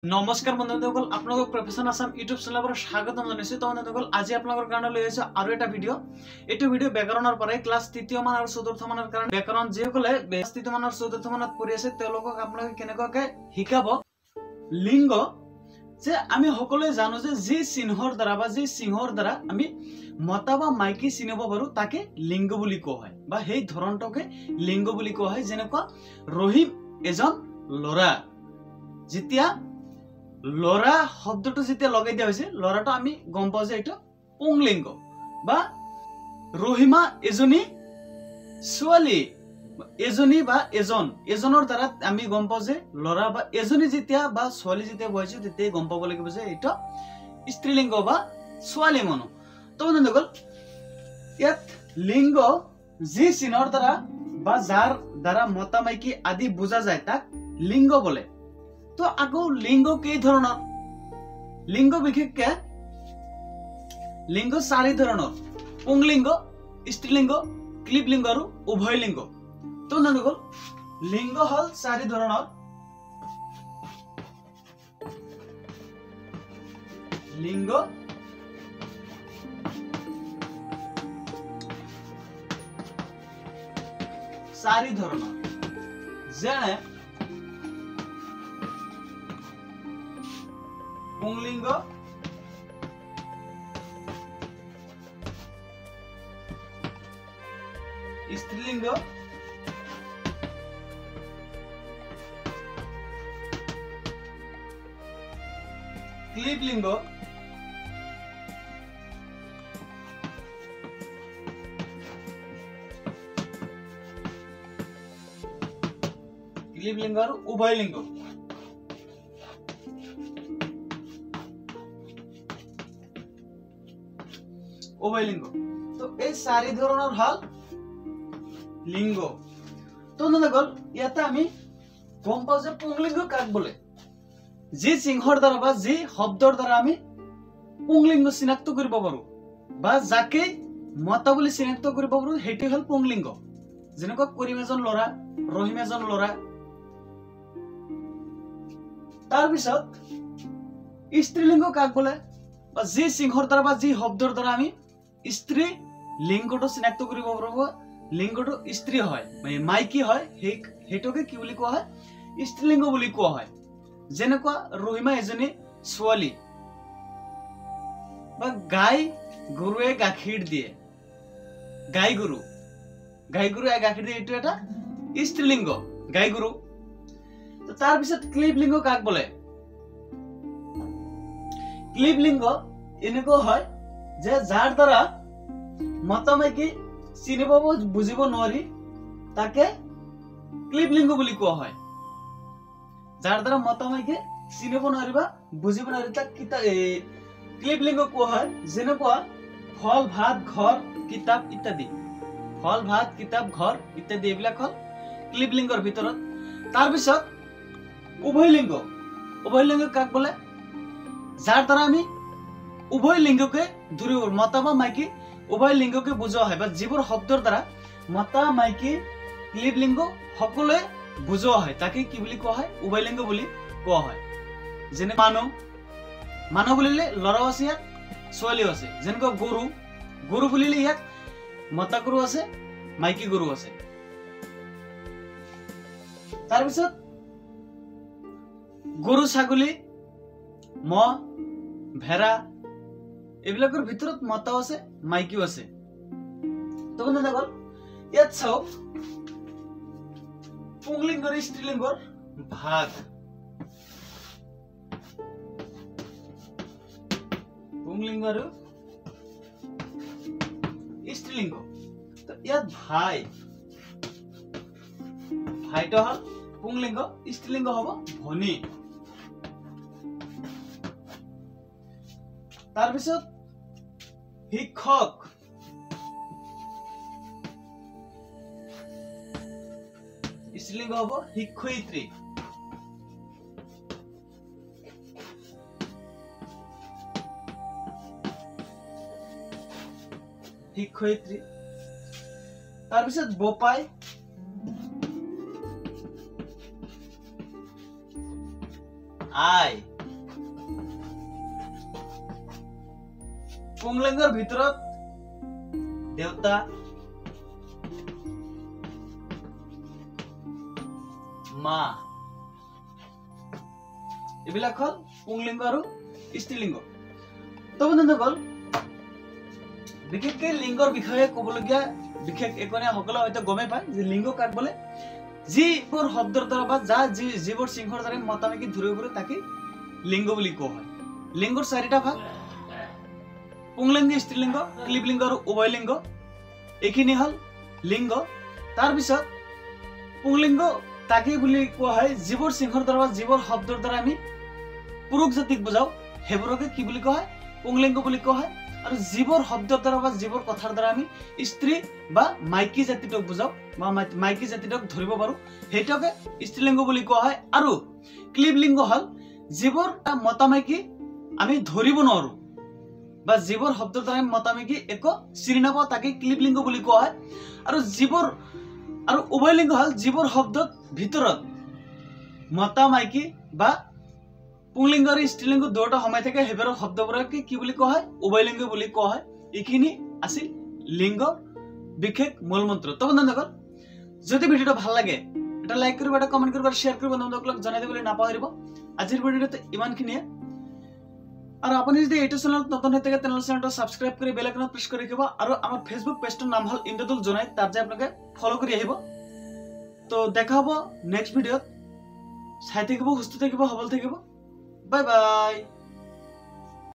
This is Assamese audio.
নমস্কাৰ বন্ধুসকল, আপোনালোকক প্ৰফেশ্যন আসাম ইউটিউব চেনেলৰ স্বাগতম জনাইছো। তো বন্ধুসকল, আজি আপোনালোকৰ কাৰণে লৈ আহিছো আৰু এটা ভিডিঅ'। এইটো ভিডিঅ' ব্যাকৰণৰ পৰাই ক্লাছ ৩য় মান আৰু ৪ৰ্থ মানৰ কাৰণে ব্যাকৰণ যিসকলে ৩য় মান আৰু ৪ৰ্থ মানত পঢ়ি আছে তেওঁলোকক আপোনালোকে কেনেকৈ শিকাব লিংগ। যে আমি সকলোৱে জানো যে যি চিহ্নৰ দ্বাৰা বা যি চিহ্নৰ দ্বাৰা আমি মতা বা মাইকী চিনিব পাৰো তাকে লিংগ বুলি কোৱা হয়, বা সেই ধৰণটোকে লিংগ বুলি কোৱা হয়। যেনেকুৱা ৰহিম এজন ল'ৰা, যেতিয়া লৰা শব্দটো যেতিয়া লগাই দিয়া হৈছে লৰাটো আমি গম পাওঁ যে এইটো পুংলিংগ। বা ৰহিমা এজনী ছোৱালী, এজনী বা এজনৰ দ্বাৰা আমি গম পাওঁ যে লৰা বা এজনী যেতিয়া বা ছোৱালী যেতিয়া বহিছে তেতিয়াই গম পাব লাগিব যে এইটো স্ত্ৰীলিংগ বা ছোৱালী মানুহ। তো বন্ধুসকল, ইয়াত লিংগ যি চিহ্নৰ দ্বাৰা বা যাৰ দ্বাৰা মতা মাইকী আদি বুজা যায় তাক লিংগ বোলে। তো আকৌ লিংগ কেই ধৰণৰ? লিংগ বিশেষকে লিংগ 4 ধৰণৰ: পুংলিংগ, স্ত্ৰীলিংগ, ক্লিবলিংগ আৰু উভয়লিংগ। তো বন্ধুসকল, লিংগ হল 4 ধৰণৰ। লিংগ চাৰি ধৰণৰ, যেনে পুংলিংগ, স্ত্ৰীলিংগ, ক্লিবলিংগ, আৰু উভয়লিংগ। উভয়লিংগ। তো এই 4 ধৰণৰ হল লিংগ। তো বন্ধুসকল, ইয়াতে আমি গম পাওঁ যে পুংলিংগ কাক বোলে? যি চিহ্নৰ দ্বাৰা বা যি শব্দৰ দ্বাৰা আমি পুংলিংগ চিনাক্ত কৰিব পাৰো বা যাকে মতা বুলি চিনাক্ত কৰিব পাৰো সেইটো হল পুংলিংগ। যেনেকুৱা কৰিম এজন ল'ৰা, ৰহিম এজন ল'ৰা। তাৰপিছত স্ত্ৰীলিংগ কাক বোলে? বা যি চিহ্নৰ দ্বাৰা বা যি শব্দৰ দ্বাৰা আমি স্ত্ৰী লিংগটো চিনাক্ত কৰিব পাৰো, লিংগটো স্ত্ৰী হয়, মাইকী হয়, সেইটোকে কি বুলি কোৱা হয়? স্ত্ৰীলিংগ বুলি কোৱা হয়। যেনেকুৱা ৰহিমা এজনী ছোৱালী। বা গাই গৰুৱে গাখীৰ দিয়ে, গাই গৰুৱে গাখীৰ দিয়ে, এইটো এটা স্ত্ৰীলিংগ, গাই গৰু। তাৰপিছত ক্লিবলিংগ কাক বোলে? ক্লিবলিংগ এনেকুৱা হয় যে যাৰ দ্বাৰা মতা মাইকী চিনিব বুজিব নোৱাৰি তাকে ক্লিবলিংগ বুলি কোৱা হয়। যাৰ দ্বাৰা মতা মাইকী চিনিব নোৱাৰি বা বুজিব নোৱাৰি তাক ক্লিবলিংগ কোৱা হয়। যেনেকুৱা ফল, ভাত, ঘৰ, কিতাপ ইত্যাদি। ফল, ভাত, কিতাপ, ঘৰ ইত্যাদি এইবিলাক হল ক্লিবলিংগৰ ভিতৰত। তাৰপিছত উভয়লিংগ। উভয়লিংগ কাক বোলে? যাৰ দ্বাৰা আমি উভয় লিংগকে ধৰিব, মতা বা মাইকী উভয় লিংগকে বুজোৱা হয়, বা যিবোৰ শব্দৰ দ্বাৰা মতা মাইকী ক্লিবলিংগ সকলোৱে বুজোৱা হয় তাকে কি বুলি কোৱা হয়? উভয়লিংগ বুলি কোৱা হয়। যেনে মানুহ বুলিলে ল'ৰাও আছে, ইয়াত ছোৱালীও আছে। যেনেকুৱা গৰু বুলিলে ইয়াত মতা গৰু আছে, মাইকী গৰু আছে। তাৰপিছত গৰু, ছাগলী, মহ, ভেড়া এইবিলাকৰ ভিতৰত মতাও আছে, মাইকীও আছে। তো বন্ধুসকল, ইয়াত চাওক পুংলিংগ আৰু স্ত্ৰীলিংগৰ ভাগ। পুংলিংগ আৰু স্ত্ৰীলিংগ। তো ইয়াত ভাইটো হল পুংলিংগ, স্ত্ৰীলিংগ হব ভনী। তাৰপিছত শিক্ষক, স্ত্ৰীলিংগ হব শিক্ষয়িত্ৰী। তাৰপিছত বোপাই, আই। পুংলিংগৰ ভিতৰত দেউতা মা এইবিলাক হল পুংলিংগ আৰু স্ত্ৰীলিংগ। তো বন্ধুসকল বিশেষকৈ লিংগৰ বিষয়ে ক'বলগীয়া বিশেষ একোনে সকলো হয়তো গমে পায় যে লিংগ কাক বোলে যিবোৰ শব্দৰ দ্বাৰা বা যিবোৰ চিহ্নৰ দ্বাৰা মতামকি ধৰিব পাৰে তাকে লিংগ বুলি কোৱা হয়। লিংগৰ চাৰিটা ভাগ পুংলিংগ স্ত্ৰীলিংগ ক্লিবলিংগ আৰু উভয়লিংগ এইখিনি হল লিংগ। তাৰ পিছত পুংলিংগ তাকে বুলি কোৱা হয় যিবোৰ চিহ্নৰ দ্বাৰা বা যিবোৰ শব্দৰ দ্বাৰা আমি পুৰুষ জাতিক বুজাও সেইবোৰকে কি বুলি কোৱা হয় পুংলিংগ বুলি কোৱা হয়। আৰু যিবোৰ শব্দৰ দ্বাৰা বা যিবোৰ কথাৰ দ্বাৰা আমি স্ত্ৰী বা মাইকী জাতিটোক বুজাও বা মাইকী জাতিটোক ধৰিব পাৰো সেইটোকে স্ত্ৰীলিংগ বুলি কোৱা হয়। আৰু ক্লিবলিংগ হল যিবোৰ মতামাইকী আমি ধৰিব নোৱাৰো বা যিবোৰ শব্দৰ দ্বাৰা আমি মতামাইকী একো চিনি নাপাওঁ তাকে ক্লিবলিংগ বুলি কোৱা হয়। আৰু যিবোৰ আৰু উভয়লিংগ হল যিবোৰ শব্দৰ ভিতৰত মতা মাইকী বা পুংলিংগ আৰু স্ত্ৰীলিংগ দুয়োটা সোমাই থাকে সেইবোৰৰ শব্দবোৰকে কি বুলি কোৱা হয় উভয়লিংগ বুলি কোৱা হয়। এইখিনি আছিল লিংগ বিশেষ মূল মন্ত্ৰ। তো বন্ধুসকল যদি ভিডিওটো ভাল লাগে এটা লাইক কৰিব, এটা কমেন্ট কৰিব, শেয়াৰ কৰিব, বন্ধুসকলক জনাই দিবলৈ নাপাহৰিব। আজিৰ ভিডিওটো ইমানখিনিয়ে। আৰু আপুনি যদি এইটো চেনেলত নতুন হৈ থাকে তেনেহ'লে চেনেলটো সাবস্ক্ৰাইব কৰি বেল আইকনত প্ৰেছ কৰি ৰাখিব। আৰু আমাৰ ফেচবুক পেজটোৰ নাম হ'ল ইন্দ্ৰদুল জোনাই, তাত যে আপোনালোকে ফলো কৰি আহিব। তো দেখা হ'ব নেক্সট ভিডিঅ'ত। চাই থাকিব, সুস্থ থাকিব, সবল থাকিব। Bye bye.